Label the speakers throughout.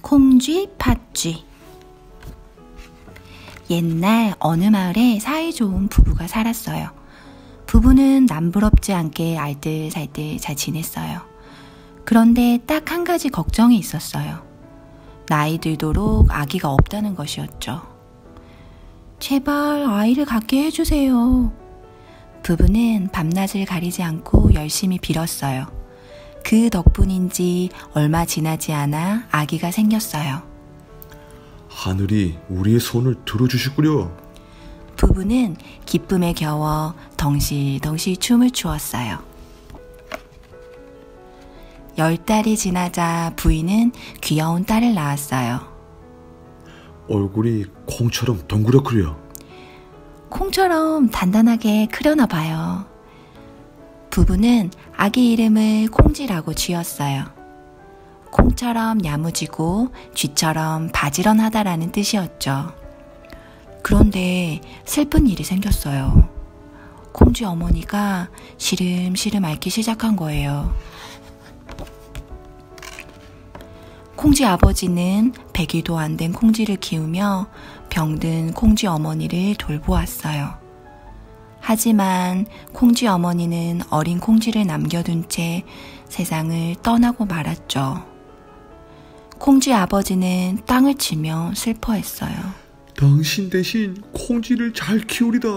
Speaker 1: 콩쥐, 팥쥐. 옛날 어느 마을에 사이좋은 부부가 살았어요. 부부는 남부럽지 않게 알뜰살뜰 잘 지냈어요. 그런데 딱 한 가지 걱정이 있었어요. 나이 들도록 아기가 없다는 것이었죠. 제발 아이를 갖게 해주세요. 부부는 밤낮을 가리지 않고 열심히 빌었어요. 그 덕분인지 얼마 지나지 않아 아기가 생겼어요.
Speaker 2: 하늘이 우리의 손을 들어주시구려.
Speaker 1: 부부는 기쁨에 겨워 덩실덩실 춤을 추었어요. 10달이 지나자 부인은 귀여운 딸을 낳았어요.
Speaker 2: 얼굴이 콩처럼 덩그랗구려.
Speaker 1: 콩처럼 단단하게 크려나 봐요. 부부는 아기 이름을 콩쥐라고 지었어요. 콩처럼 야무지고 쥐처럼 바지런하다라는 뜻이었죠. 그런데 슬픈 일이 생겼어요. 콩쥐 어머니가 시름시름 앓기 시작한 거예요. 콩쥐 아버지는 100일도 안 된 콩쥐를 키우며 병든 콩쥐 어머니를 돌보았어요. 하지만 콩쥐 어머니는 어린 콩쥐를 남겨둔 채 세상을 떠나고 말았죠. 콩쥐 아버지는 땅을 치며 슬퍼했어요.
Speaker 2: 당신 대신 콩쥐를 잘 키우리다.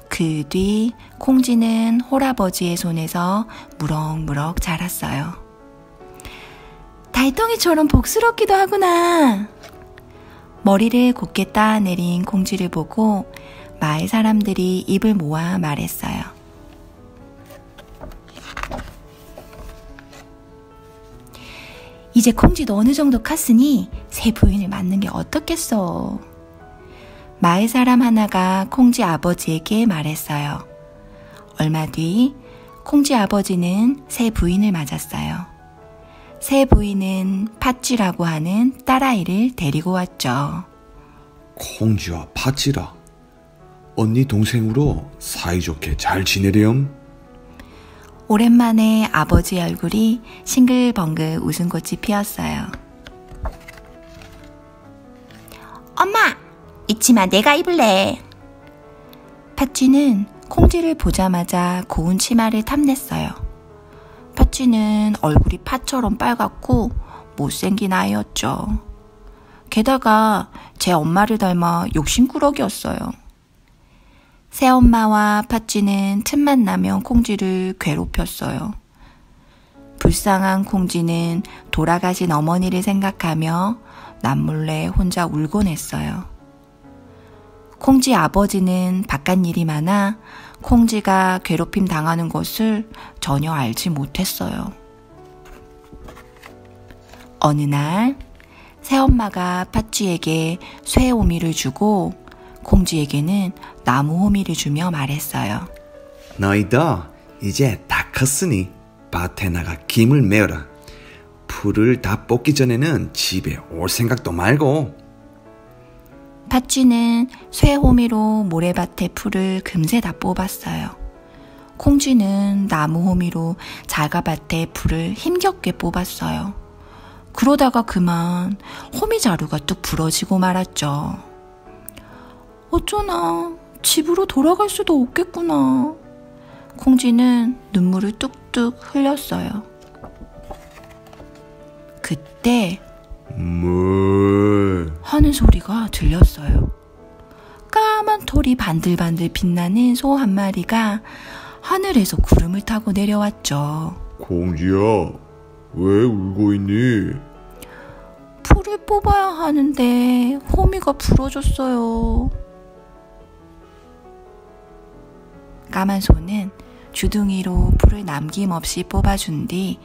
Speaker 1: 그 뒤 콩쥐는 홀아버지의 손에서 무럭무럭 자랐어요. 달덩이처럼 복스럽기도 하구나. 머리를 곧게 따내린 콩쥐를 보고 마을 사람들이 입을 모아 말했어요. 이제 콩쥐도 어느 정도 컸으니 새 부인을 맞는 게 어떻겠어. 마을 사람 하나가 콩쥐 아버지에게 말했어요. 얼마 뒤 콩쥐 아버지는 새 부인을 맞았어요. 새 부인은 팥쥐라고 하는 딸아이를 데리고 왔죠.
Speaker 2: 콩쥐와 팥쥐라. 언니 동생으로 사이좋게 잘 지내렴.
Speaker 1: 오랜만에 아버지 얼굴이 싱글벙글 웃음꽃이 피었어요. 엄마! 잊지마, 내가 입을래. 팥쥐는 콩쥐를 보자마자 고운 치마를 탐냈어요. 팥쥐는 얼굴이 팥처럼 빨갛고 못생긴 아이였죠. 게다가 제 엄마를 닮아 욕심꾸러기였어요. 새엄마와 팥쥐는 틈만 나면 콩쥐를 괴롭혔어요. 불쌍한 콩쥐는 돌아가신 어머니를 생각하며 남몰래 혼자 울곤 했어요. 콩쥐 아버지는 바깥 일이 많아 콩쥐가 괴롭힘 당하는 것을 전혀 알지 못했어요. 어느 날 새엄마가 팥쥐에게 쇠오미를 주고 콩쥐에게는 나무호미를 주며 말했어요.
Speaker 2: 너희도 이제 다 컸으니 밭에 나가 김을 메어라. 풀을 다 뽑기 전에는 집에 올 생각도 말고.
Speaker 1: 팥쥐는 쇠호미로 모래밭의 풀을 금세 다 뽑았어요. 콩쥐는 나무호미로 자가밭의 풀을 힘겹게 뽑았어요. 그러다가 그만 호미자루가 뚝 부러지고 말았죠. 어쩌나 집으로 돌아갈 수도 없겠구나. 콩쥐는 눈물을 뚝뚝 흘렸어요. 그때
Speaker 2: 뭐
Speaker 1: 하는 소리가 들렸어요. 까만 털이 반들반들 빛나는 소 한 마리가 하늘에서 구름을 타고 내려왔죠.
Speaker 2: 콩쥐야, 왜 울고 있니?
Speaker 1: 풀을 뽑아야 하는데 호미가 부러졌어요. 까만 소는 주둥이로 풀을 남김없이 뽑아준 뒤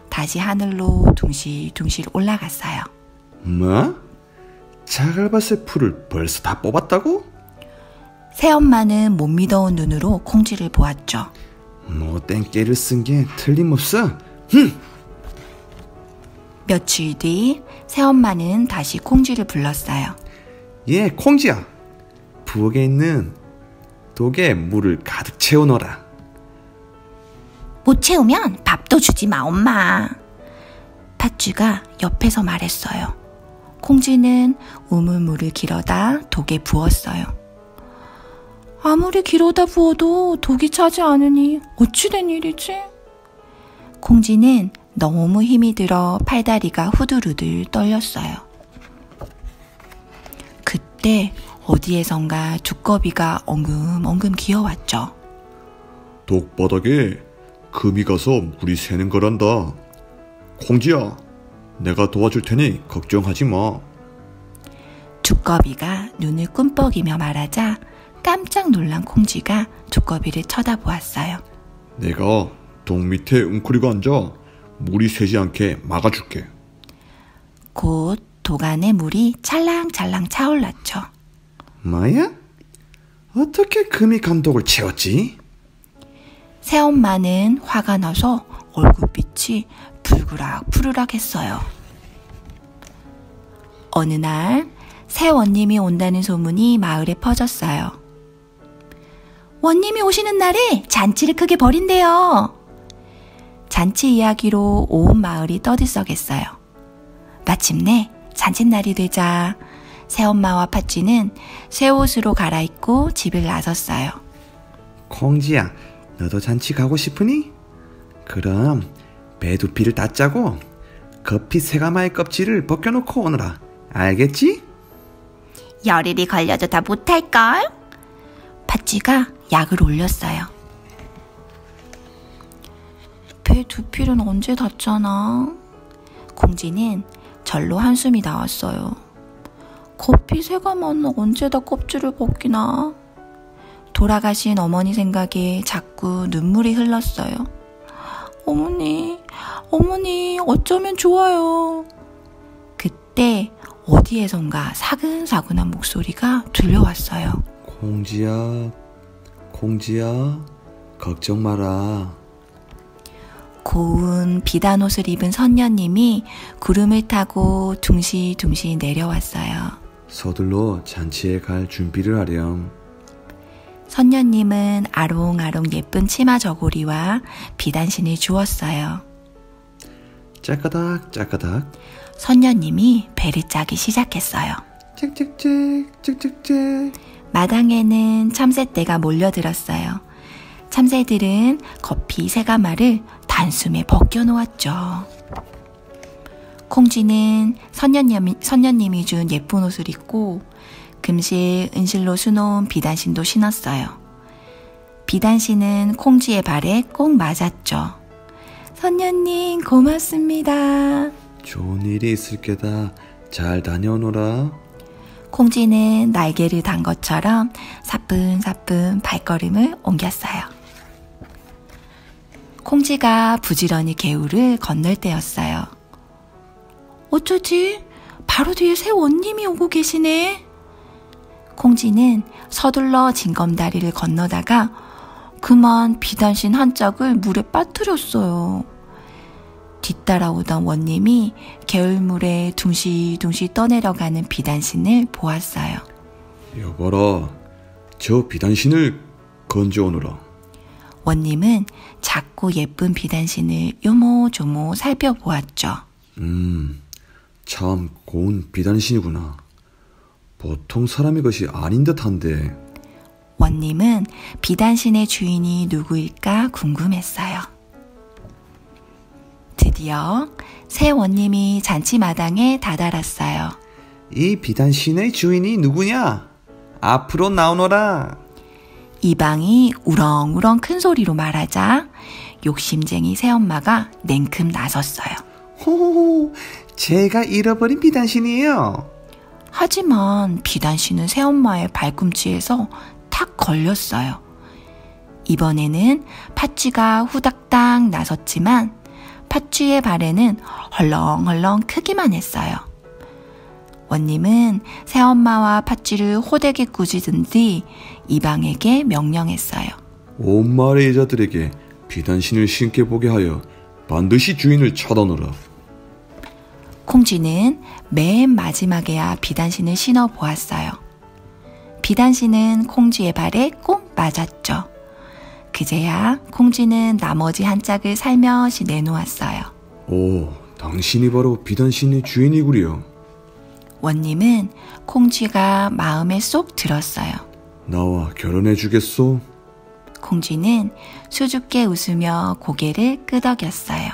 Speaker 1: 다시 하늘로 둥실둥실 올라갔어요.
Speaker 2: 뭐? 자갈밭의 풀을 벌써 다 뽑았다고?
Speaker 1: 새엄마는 못 믿어온 눈으로 콩쥐를 보았죠.
Speaker 2: 못된 깨를 쓴 게 틀림없어.
Speaker 1: 며칠 뒤 새엄마는 다시 콩쥐를 불렀어요.
Speaker 2: 예, 콩쥐야. 부엌에 있는 독에 물을 가득 채워넣어라.
Speaker 1: 못 채우면 밥도 주지 마, 엄마. 팥쥐가 옆에서 말했어요. 콩쥐는 우물물을 길어다 독에 부었어요. 아무리 길어다 부어도 독이 차지 않으니 어찌 된 일이지? 콩쥐는 너무 힘이 들어 팔다리가 후들후들 떨렸어요. 그때 어디에선가 두꺼비가 엉금엉금 기어왔죠.
Speaker 3: 독바닥에 금이 가서 물이 새는 거란다. 콩쥐야, 내가 도와줄 테니 걱정하지 마.
Speaker 1: 두꺼비가 눈을 꿈뻑이며 말하자 깜짝 놀란 콩쥐가 두꺼비를 쳐다보았어요.
Speaker 3: 내가 독 밑에 웅크리고 앉아 물이 새지 않게 막아줄게.
Speaker 1: 곧 독 안에 물이 찰랑찰랑 차올랐죠.
Speaker 2: 뭐야? 어떻게 금이 감독을 채웠지?
Speaker 1: 새엄마는 화가 나서 얼굴빛이 불그락 했어요. 어느 날 새원님이 온다는 소문이 마을에 퍼졌어요. 원님이 오시는 날에 잔치를 크게 벌인대요. 잔치 이야기로 온 마을이 떠들썩했어요. 마침내 잔칫날이 되자 새엄마와 팥쥐는 새 옷으로 갈아입고 집을 나섰어요.
Speaker 2: 콩쥐야, 너도 잔치 가고 싶으니? 그럼 배 두 피를 다 짜고 급히 새가마의 껍질을 벗겨놓고 오너라. 알겠지?
Speaker 1: 열일이 걸려도 다 못할걸? 팥쥐가 약을 올렸어요. 배 두 필은 언제 닿잖아. 콩쥐는 절로 한숨이 나왔어요. 급히 새가마는 언제 다 껍질을 벗기나. 돌아가신 어머니 생각에 자꾸 눈물이 흘렀어요. 어머니 어쩌면 좋아요. 그때 어디에선가 사근사근한 목소리가 들려왔어요.
Speaker 2: 콩쥐야, 걱정 마라.
Speaker 1: 고운 비단 옷을 입은 선녀님이 구름을 타고 둥실둥실 내려왔어요.
Speaker 2: 서둘러 잔치에 갈 준비를 하렴.
Speaker 1: 선녀님은 아롱아롱 예쁜 치마 저고리와 비단신을 주었어요.
Speaker 2: 짜까닥
Speaker 1: 선녀님이 배를 짜기 시작했어요.
Speaker 2: 짹짹짹
Speaker 1: 마당에는 참새떼가 몰려들었어요. 참새들은 급히 새가마를 단숨에 벗겨놓았죠. 콩쥐는 선녀님이 준 예쁜 옷을 입고 금실 은실로 수놓은 비단신도 신었어요. 비단신은 콩쥐의 발에 꼭 맞았죠. 선녀님 고맙습니다.
Speaker 2: 좋은 일이 있을 게다. 잘 다녀오너라.
Speaker 1: 콩쥐는 날개를 단 것처럼 사뿐사뿐 발걸음을 옮겼어요. 콩쥐가 부지런히 개울을 건널 때였어요. 어쩌지? 바로 뒤에 새원님이 오고 계시네. 콩쥐는 서둘러 징검다리를 건너다가 그만 비단신 한 짝을 물에 빠뜨렸어요. 뒤따라오던 원님이 개울물에 둥실둥실 떠내려가는 비단신을 보았어요.
Speaker 3: 여봐라, 저 비단신을 건져오너라.
Speaker 1: 원님은 작고 예쁜 비단신을 요모조모 살펴보았죠.
Speaker 3: 참 고운 비단신이구나. 보통 사람의 것이 아닌 듯한데.
Speaker 1: 원님은 비단신의 주인이 누구일까 궁금했어요. 드디어 새 원님이 잔치마당에 다다랐어요.
Speaker 2: 이 비단신의 주인이 누구냐? 앞으로 나오너라.
Speaker 1: 이방이 우렁우렁 큰 소리로 말하자 욕심쟁이 새엄마가 냉큼 나섰어요.
Speaker 2: 호호호, 제가 잃어버린 비단신이에요.
Speaker 1: 하지만 비단신은 새엄마의 발꿈치에서 탁 걸렸어요. 이번에는 팥쥐가 후닥닥 나섰지만 팥쥐의 발에는 헐렁헐렁 크기만 했어요. 원님은 새엄마와 팥쥐를 호되게 꾸짖은 뒤 이방에게 명령했어요.
Speaker 3: 온 마을의 여자들에게 비단신을 신게 보게 하여 반드시 주인을 찾아오너라.
Speaker 1: 콩쥐는 맨 마지막에야 비단신을 신어 보았어요. 비단신은 콩쥐의 발에 꼭 맞았죠. 그제야 콩쥐는 나머지 한 짝을 살며시 내놓았어요.
Speaker 3: 오,
Speaker 2: 당신이 바로 비단신의 주인이구려.
Speaker 1: 원님은 콩쥐가 마음에 쏙 들었어요.
Speaker 2: 나와 결혼해 주겠소?
Speaker 1: 콩쥐는 수줍게 웃으며 고개를 끄덕였어요.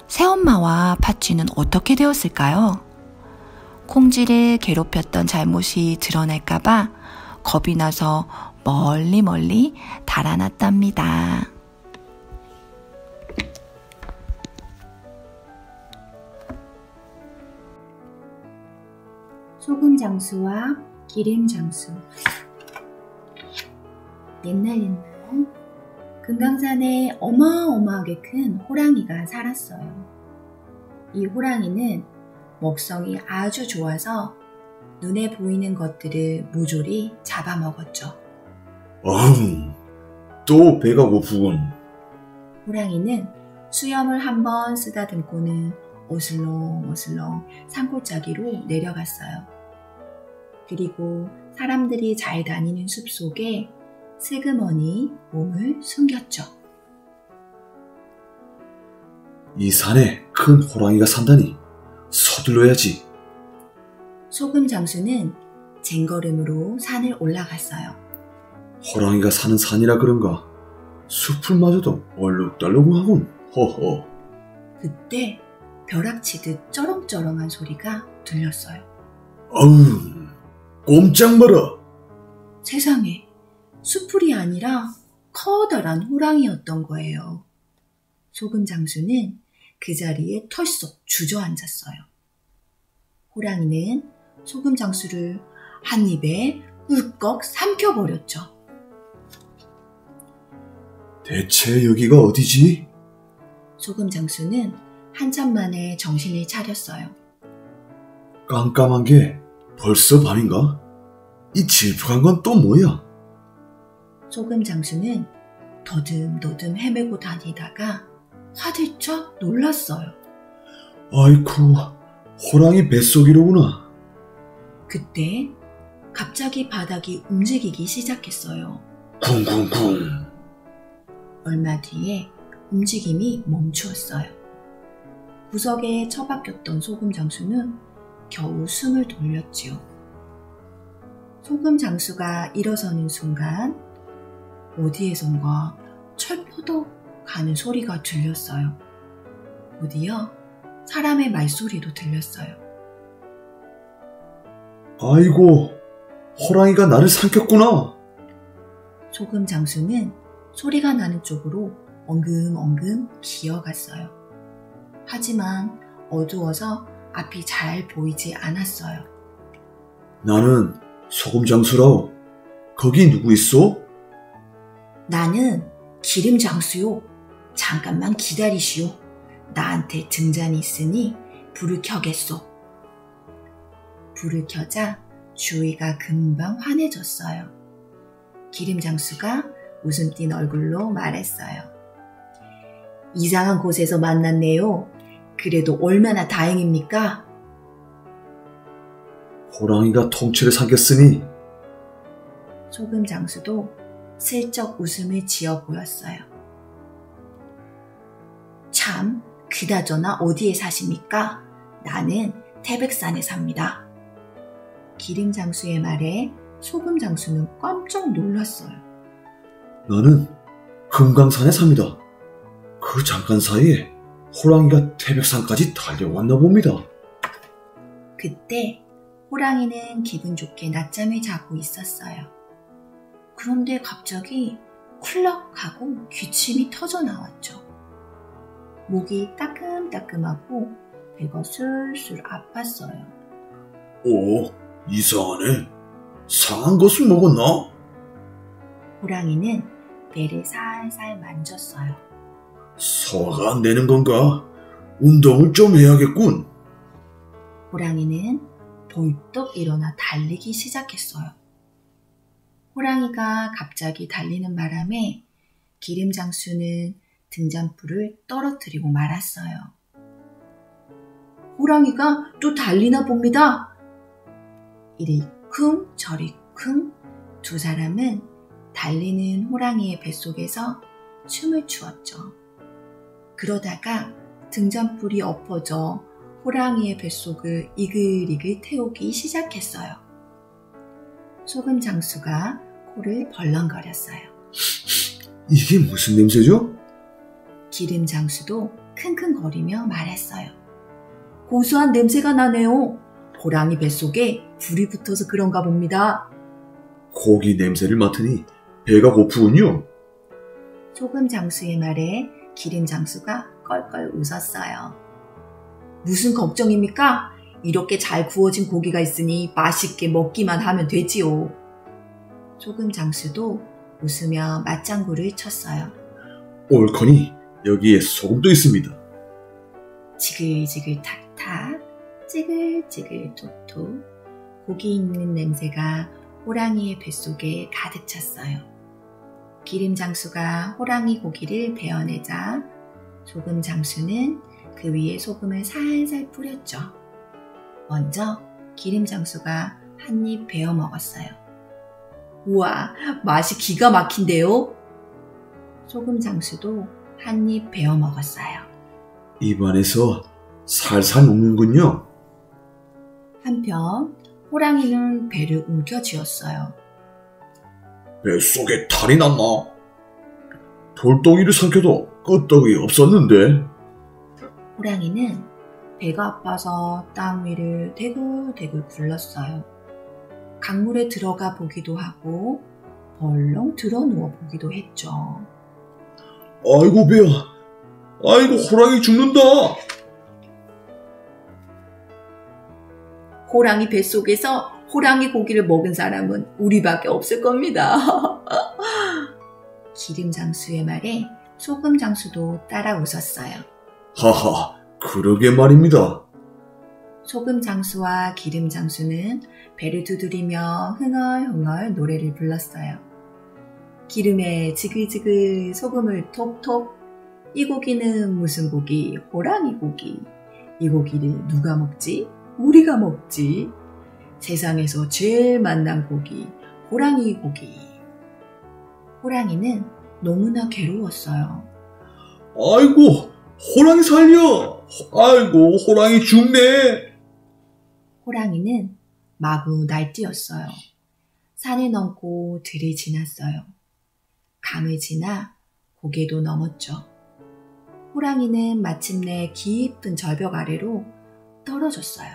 Speaker 1: 새엄마와 팥쥐는 어떻게 되었을까요? 콩쥐를 괴롭혔던 잘못이 드러날까봐 겁이 나서 멀리 달아났답니다.
Speaker 4: 소금 장수와 기름 장수. 옛날 금강산에 어마어마하게 큰 호랑이가 살았어요. 이 호랑이는 먹성이 아주 좋아서 눈에 보이는 것들을 모조리 잡아먹었죠.
Speaker 3: 아흥, 또 배가 고프군.
Speaker 4: 호랑이는 수염을 한번 쓰다듬고는 어슬렁어슬렁 산골짜기로 내려갔어요. 그리고 사람들이 잘 다니는 숲속에 슬그머니 몸을 숨겼죠.
Speaker 3: 이 산에 큰 호랑이가 산다니 서둘러야지.
Speaker 4: 소금 장수는 쟁걸음으로 산을 올라갔어요.
Speaker 3: 호랑이가 사는 산이라 그런가 숲을마저도 얼룩덜룩하군. 허허.
Speaker 4: 그때 벼락치듯 쩌렁쩌렁한 소리가 들렸어요.
Speaker 3: 아우, 꼼짝 마라.
Speaker 4: 세상에, 수풀이 아니라 커다란 호랑이였던 거예요. 소금 장수는 그 자리에 털썩 주저앉았어요. 호랑이는 소금 장수를 한 입에 울꺽 삼켜버렸죠.
Speaker 3: 대체 여기가 어디지?
Speaker 4: 소금 장수는 한참 만에 정신을 차렸어요.
Speaker 3: 깜깜한 게 벌써 밤인가? 이 질풍한 건 또 뭐야?
Speaker 4: 소금 장수는 더듬더듬 헤매고 다니다가 화들짝 놀랐어요.
Speaker 3: 아이쿠, 호랑이 뱃속이로구나.
Speaker 4: 그때 갑자기 바닥이 움직이기 시작했어요.
Speaker 3: 쿵쿵쿵.
Speaker 4: 얼마 뒤에 움직임이 멈추었어요. 구석에 처박혔던 소금 장수는 겨우 숨을 돌렸지요. 소금 장수가 일어서는 순간 어디에선가 철포덕 가는 소리가 들렸어요. 곧이어 사람의 말소리도 들렸어요.
Speaker 3: 아이고, 호랑이가 나를 삼켰구나.
Speaker 4: 소금 장수는 소리가 나는 쪽으로 엉금엉금 기어갔어요. 하지만 어두워서 앞이 잘 보이지 않았어요.
Speaker 3: 나는 소금 장수라오. 거기 누구 있어?
Speaker 4: 나는 기름 장수요. 잠깐만 기다리시오. 나한테 등잔이 있으니 불을 켜겠소. 불을 켜자 주위가 금방 환해졌어요. 기름 장수가 웃음 띤 얼굴로 말했어요. 이상한 곳에서 만났네요. 그래도 얼마나 다행입니까?
Speaker 3: 호랑이가 통째로 삼켰으니.
Speaker 4: 소금 장수도 슬쩍 웃음을 지어 보였어요. 참, 그나저나 어디에 사십니까? 나는 태백산에 삽니다. 기름 장수의 말에 소금 장수는 깜짝 놀랐어요.
Speaker 3: 나는 금강산에 삽니다. 그 잠깐 사이에 호랑이가 태백산까지 달려왔나 봅니다.
Speaker 4: 그때 호랑이는 기분 좋게 낮잠을 자고 있었어요. 그런데 갑자기 쿨럭 하고 기침이 터져 나왔죠. 목이 따끔따끔하고 배가 술술 아팠어요.
Speaker 3: 오, 이상하네. 상한 것을 먹었나?
Speaker 4: 호랑이는 배를 살살 만졌어요.
Speaker 3: 소화가 안 되는 건가? 운동을 좀 해야겠군.
Speaker 4: 호랑이는 벌떡 일어나 달리기 시작했어요. 호랑이가 갑자기 달리는 바람에 기름 장수는 등잔불을 떨어뜨리고 말았어요. 호랑이가 또 달리나 봅니다. 이리 쿵 저리 쿵 두 사람은 달리는 호랑이의 뱃속에서 춤을 추었죠. 그러다가 등잔불이 엎어져 호랑이의 뱃속을 이글이글 태우기 시작했어요. 소금 장수가 코를 벌렁거렸어요.
Speaker 2: 이게 무슨 냄새죠?
Speaker 4: 기름 장수도 킁킁거리며 말했어요. 고소한 냄새가 나네요. 호랑이 뱃속에 불이 붙어서 그런가 봅니다.
Speaker 3: 고기 냄새를 맡으니 배가 고프군요.
Speaker 4: 소금 장수의 말에 기름 장수가 껄껄 웃었어요. 무슨 걱정입니까? 이렇게 잘 구워진 고기가 있으니 맛있게 먹기만 하면 되지요. 소금 장수도 웃으며 맞장구를 쳤어요.
Speaker 3: 옳거니 여기에 소금도 있습니다.
Speaker 4: 지글지글 탁탁, 찌글찌글 톡톡, 고기 익는 냄새가 호랑이의 뱃속에 가득 찼어요. 기름 장수가 호랑이 고기를 베어내자 소금 장수는 그 위에 소금을 살살 뿌렸죠. 먼저 기름 장수가 한 입 베어 먹었어요. 우와, 맛이 기가 막힌데요? 소금 장수도 한 입 베어 먹었어요.
Speaker 3: 입안에서 살살 녹는군요.
Speaker 4: 한편 호랑이는 배를 움켜쥐었어요.
Speaker 3: 뱃속에 탈이 났나? 돌덩이를 삼켜도 끄떡이 없었는데.
Speaker 4: 호랑이는 배가 아파서 땅 위를 대굴대굴 굴렀어요. 강물에 들어가 보기도 하고 벌렁 들어 누워 보기도 했죠.
Speaker 3: 아이고 배야, 아이고 호랑이 죽는다.
Speaker 4: 호랑이 뱃속에서 호랑이 고기를 먹은 사람은 우리밖에 없을 겁니다. 기름 장수의 말에 소금 장수도 따라 웃었어요.
Speaker 3: 하하, 그러게 말입니다.
Speaker 4: 소금 장수와 기름 장수는 배를 두드리며 흥얼흥얼 노래를 불렀어요. 기름에 지글지글 소금을 톡톡. 이 고기는 무슨 고기? 호랑이 고기. 이 고기를 누가 먹지? 우리가 먹지. 세상에서 제일 맛난 고기, 호랑이 고기. 호랑이는 너무나 괴로웠어요.
Speaker 3: 아이고, 호랑이 살려! 아이고, 호랑이 죽네!
Speaker 4: 호랑이는 마구 날뛰었어요. 산을 넘고 들을 지났어요. 강을 지나 고개도 넘었죠. 호랑이는 마침내 깊은 절벽 아래로 떨어졌어요.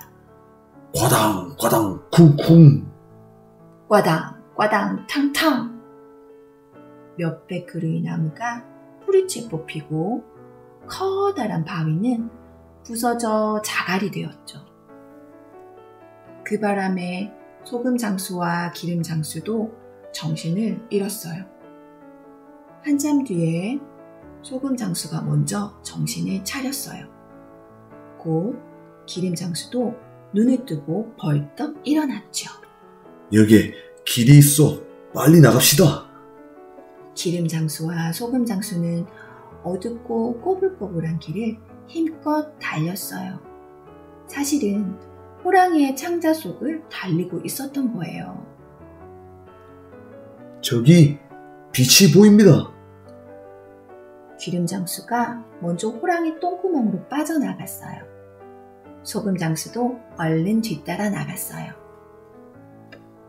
Speaker 3: 과당, 과당, 쿵쿵.
Speaker 4: 꽈당, 꽈당, 탕탕. 몇백 그루의 나무가 뿌리채 뽑히고 커다란 바위는 부서져 자갈이 되었죠. 그 바람에 소금 장수와 기름 장수도 정신을 잃었어요. 한참 뒤에 소금 장수가 먼저 정신을 차렸어요. 곧 기름 장수도 눈을 뜨고 벌떡 일어났죠.
Speaker 3: 여기에 길이 있어. 빨리 나갑시다.
Speaker 4: 기름 장수와 소금 장수는 어둡고 꼬불꼬불한 길을 힘껏 달렸어요. 사실은 호랑이의 창자 속을 달리고 있었던 거예요.
Speaker 3: 저기 빛이 보입니다.
Speaker 4: 기름 장수가 먼저 호랑이 똥구멍으로 빠져나갔어요. 소금 장수도 얼른 뒤따라 나갔어요.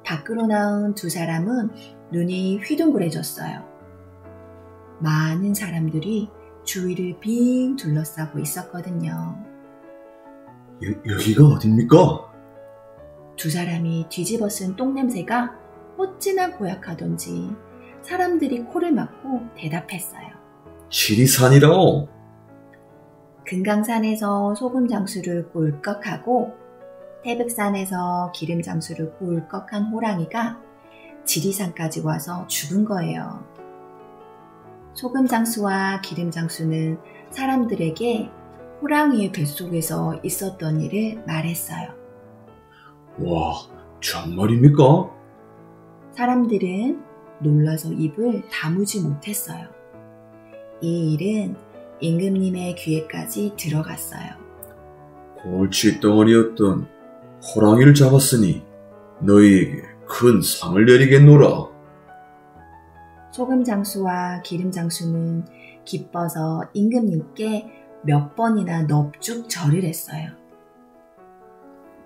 Speaker 4: 밖으로 나온 두 사람은 눈이 휘둥그레졌어요. 많은 사람들이 주위를 빙 둘러싸고 있었거든요.
Speaker 3: 여기가 어딥니까?
Speaker 4: 두 사람이 뒤집어 쓴 똥냄새가 어찌나 고약하던지 사람들이 코를 막고 대답했어요.
Speaker 3: 지리산이라오.
Speaker 4: 금강산에서 소금 장수를 꿀꺽하고 태백산에서 기름 장수를 꿀꺽한 호랑이가 지리산까지 와서 죽은 거예요. 소금 장수와 기름 장수는 사람들에게 호랑이의 뱃속에서 있었던 일을 말했어요.
Speaker 3: 와, 정말입니까?
Speaker 4: 사람들은 놀라서 입을 다무지 못했어요. 이 일은 임금님의 귀에까지 들어갔어요.
Speaker 3: 골칫덩어리였던 호랑이를 잡았으니 너희에게 큰 상을 내리겠노라.
Speaker 4: 소금 장수와 기름 장수는 기뻐서 임금님께 몇 번이나 넙죽 절을 했어요.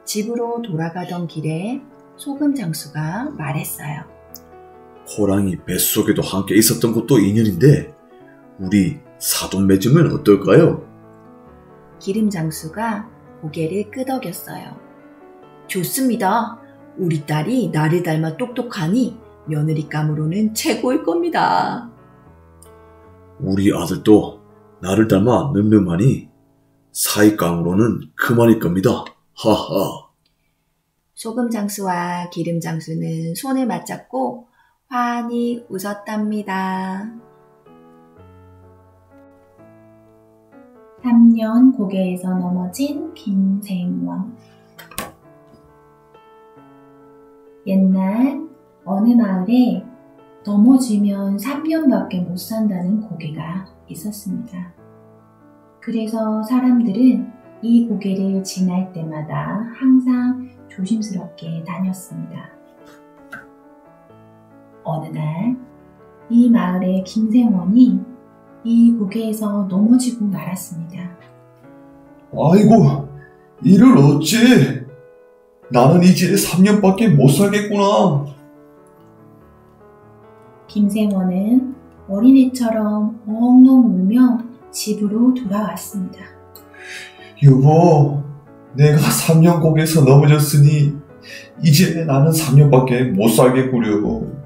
Speaker 4: 집으로 돌아가던 길에 소금 장수가 말했어요.
Speaker 3: 호랑이 뱃속에도 함께 있었던 것도 인연인데 우리 사돈 맺으면 어떨까요?
Speaker 4: 기름 장수가 고개를 끄덕였어요. 좋습니다. 우리 딸이 나를 닮아 똑똑하니 며느리감으로는 최고일 겁니다.
Speaker 3: 우리 아들도 나를 닮아 늠름하니 사익감으로는 그만일 겁니다. 하하.
Speaker 4: 소금 장수와 기름 장수는 손을 맞잡고 환히 웃었답니다.
Speaker 1: 3년 고개에서 넘어진 김생원. 옛날 어느 마을에 넘어지면 3년밖에 못 산다는 고개가 있었습니다. 그래서 사람들은 이 고개를 지날 때마다 항상 조심스럽게 다녔습니다. 어느 날 이 마을의 김생원이 이 고개에서 넘어지고 말았습니다.
Speaker 3: 아이고, 이를 어찌? 나는 이제 3년밖에 못 살겠구나.
Speaker 1: 김생원은 어린애처럼 엉엉 울며 집으로 돌아왔습니다.
Speaker 3: 여보, 내가 3년 고개에서 넘어졌으니 이제 나는 3년밖에 못 살겠구려.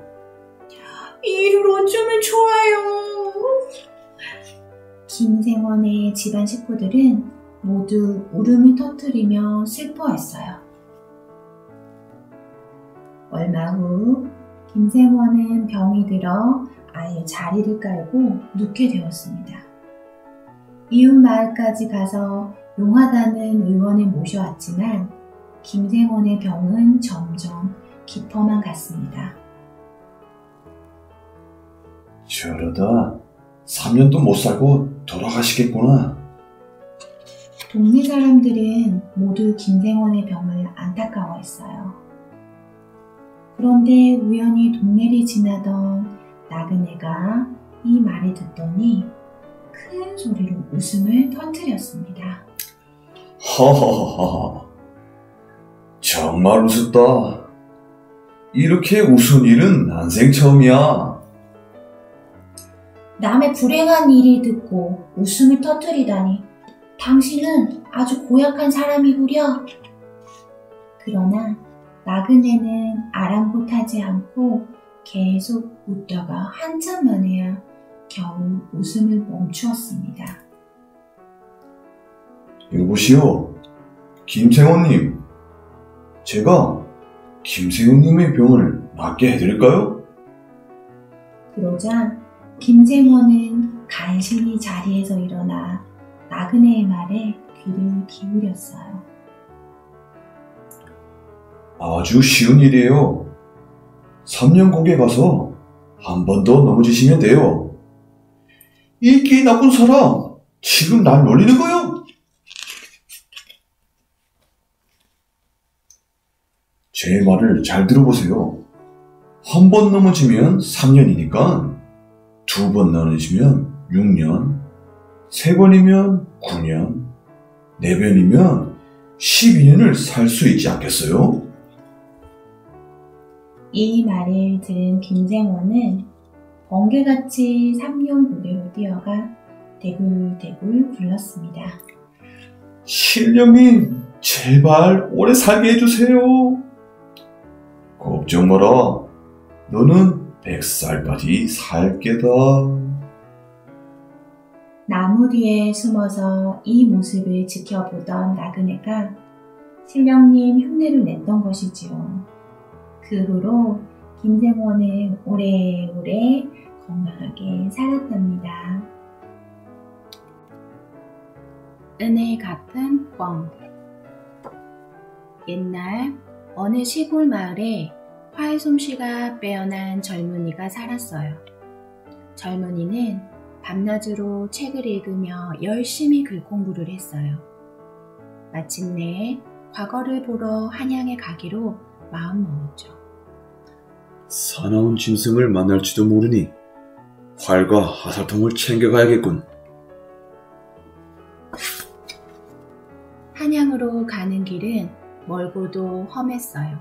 Speaker 4: 이를 어쩌면 좋아요.
Speaker 1: 김생원의 집안 식구들은 모두 울음을 터뜨리며 슬퍼했어요. 얼마 후 김생원은 병이 들어 아예 자리를 깔고 눕게 되었습니다. 이웃 마을까지 가서 용하다는 의원을 모셔왔지만 김생원의 병은 점점 깊어만 갔습니다.
Speaker 3: 저러다 3년도 못 살고 돌아가시겠구나.
Speaker 1: 동네 사람들은 모두 김생원의 병을 안타까워했어요. 그런데 우연히 동네를 지나던 나그네가 이 말을 듣더니 큰 소리로 웃음을 터뜨렸습니다.
Speaker 3: 하하하하, 정말 웃었다. 이렇게 웃은 일은 난생 처음이야.
Speaker 1: 남의 불행한 일을 듣고 웃음을 터뜨리다니 당신은 아주 고약한 사람이구려. 그러나 나그네는 아랑곳하지 않고 계속 웃다가 한참 만에야 겨우 웃음을 멈추었습니다.
Speaker 3: 여보시오, 김생원님. 제가 김생원님의 병을 낫게 해드릴까요?
Speaker 1: 그러자 김생원은 간신히 자리에서 일어나 나그네의 말에 귀를 기울였어요.
Speaker 3: 아주 쉬운 일이에요. 3년 고개 가서 한 번 더 넘어지시면 돼요. 이 끼 나쁜 사람, 지금 날 놀리는 거요? 제 말을 잘 들어보세요. 한 번 넘어지면 3년이니까 2번 넘어지면 6년, 3번이면 9년, 4번이면 12년을 살 수 있지 않겠어요?
Speaker 1: 이 말을 들은 김생원은 번개같이 3년 고개로 뛰어가 대굴대굴 굴렀습니다.
Speaker 3: 신령님, 제발 오래 살게 해주세요. 걱정 마라. 너는 100살까지 살 게다.
Speaker 1: 나무 뒤에 숨어서 이 모습을 지켜보던 나그네가 신령님 흉내를 냈던 것이지요. 그 후로 김생원은 오래오래 건강하게 살았답니다. 은혜 갚은 뻥. 옛날 어느 시골 마을에 활 솜씨가 빼어난 젊은이가 살았어요. 젊은이는 밤낮으로 책을 읽으며 열심히 글 공부를 했어요. 마침내 과거를 보러 한양에 가기로 마음먹었죠.
Speaker 3: 사나운 짐승을 만날지도 모르니 활과 하살통을 챙겨가야겠군.
Speaker 1: 집으로 가는 길은 멀고도 험했어요.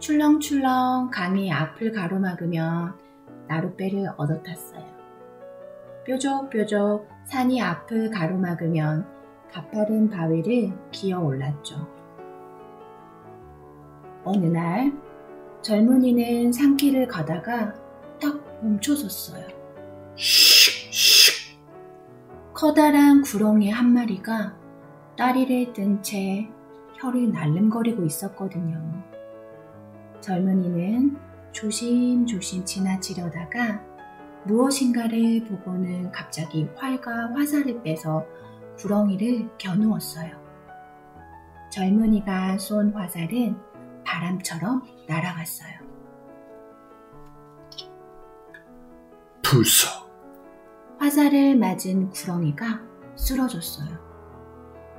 Speaker 1: 출렁출렁 강이 앞을 가로막으면 나룻배를 얻어 탔어요. 뾰족뾰족 산이 앞을 가로막으면 가파른 바위를 기어 올랐죠. 어느 날 젊은이는 산길을 가다가 딱 멈춰섰어요.
Speaker 3: 씩.
Speaker 1: 커다란 구렁이 한 마리가 다리를 뜬 채 혀를 날름거리고 있었거든요. 젊은이는 조심조심 지나치려다가 무엇인가를 보고는 갑자기 활과 화살을 빼서 구렁이를 겨누었어요. 젊은이가 쏜 화살은 바람처럼 날아갔어요.
Speaker 3: 불사.
Speaker 1: 화살을 맞은 구렁이가 쓰러졌어요.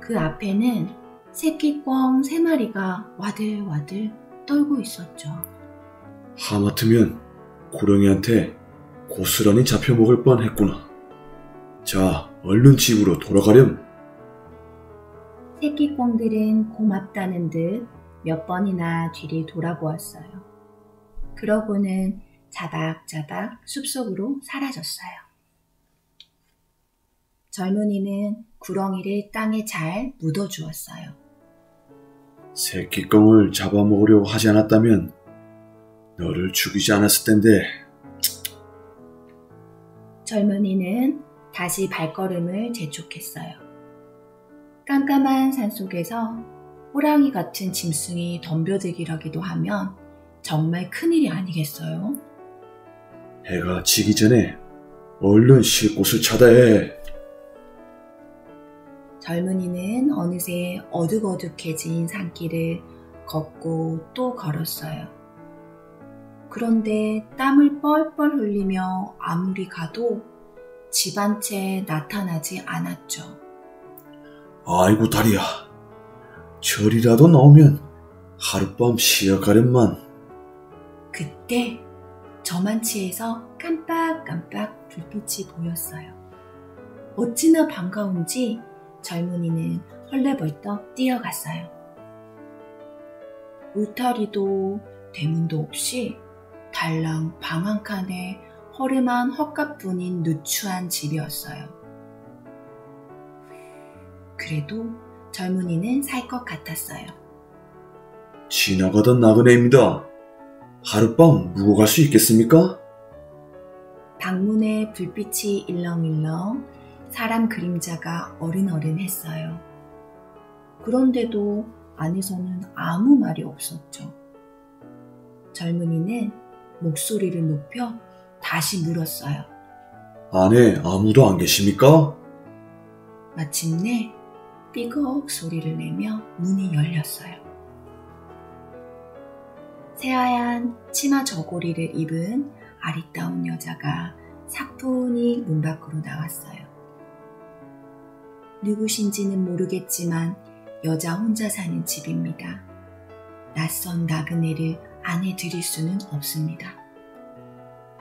Speaker 1: 그 앞에는 새끼꿩 3마리가 와들와들 떨고 있었죠.
Speaker 3: 하마터면 고령이한테 고스란히 잡혀먹을 뻔했구나. 자, 얼른 집으로 돌아가렴.
Speaker 1: 새끼꿩들은 고맙다는 듯 몇 번이나 뒤를 돌아보았어요. 그러고는 자박자박 숲속으로 사라졌어요. 젊은이는 구렁이를 땅에 잘 묻어주었어요.
Speaker 3: 새끼꿩을 잡아먹으려고 하지 않았다면 너를 죽이지 않았을 텐데.
Speaker 1: 젊은이는 다시 발걸음을 재촉했어요. 깜깜한 산속에서 호랑이 같은 짐승이 덤벼들기라기도 하면 정말 큰일이 아니겠어요?
Speaker 3: 해가 지기 전에 얼른 쉴 곳을 찾아야 해.
Speaker 1: 젊은이는 어느새 어둑어둑해진 산길을 걷고 또 걸었어요. 그런데 땀을 뻘뻘 흘리며 아무리 가도 집 한 채 나타나지 않았죠.
Speaker 3: 아이고 다리야. 절이라도 나오면 하룻밤 쉬어가련만.
Speaker 1: 그때 저만치에서 깜빡깜빡 불빛이 보였어요. 어찌나 반가운지 젊은이는 헐레벌떡 뛰어갔어요. 울타리도 대문도 없이 달랑 방 한 칸에 허름한 헛갓뿐인 누추한 집이었어요. 그래도 젊은이는 살 것 같았어요.
Speaker 3: 지나가던 나그네입니다. 하룻밤 묵어 갈 수 있겠습니까?
Speaker 1: 방문에 불빛이 일렁일렁 사람 그림자가 어른어른했어요. 그런데도 안에서는 아무 말이 없었죠. 젊은이는 목소리를 높여 다시 물었어요.
Speaker 3: 안에 아무도 안 계십니까?
Speaker 1: 마침내 삐걱 소리를 내며 문이 열렸어요. 새하얀 치마 저고리를 입은 아리따운 여자가 사뿐히 문 밖으로 나왔어요. 누구신지는 모르겠지만 여자 혼자 사는 집입니다. 낯선 나그네를 안에 들일 수는 없습니다.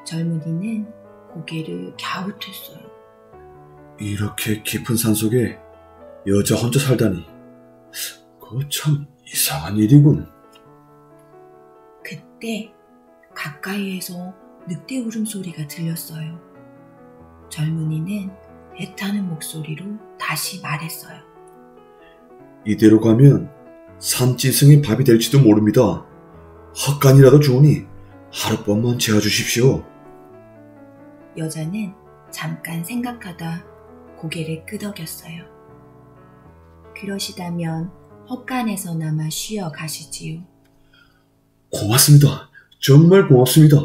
Speaker 1: 젊은이는 고개를 갸웃했어요.
Speaker 3: 이렇게 깊은 산속에 여자 혼자 살다니. 그거 참 이상한 일이군.
Speaker 1: 그때 가까이에서 늑대 울음소리가 들렸어요. 젊은이는 애타는 목소리로 다시 말했어요.
Speaker 3: 이대로 가면 산짐승의 밥이 될지도 모릅니다. 헛간이라도 주우니 하룻밤만 재워주십시오.
Speaker 1: 여자는 잠깐 생각하다 고개를 끄덕였어요. 그러시다면 헛간에서나마 쉬어 가시지요.
Speaker 3: 고맙습니다. 정말 고맙습니다.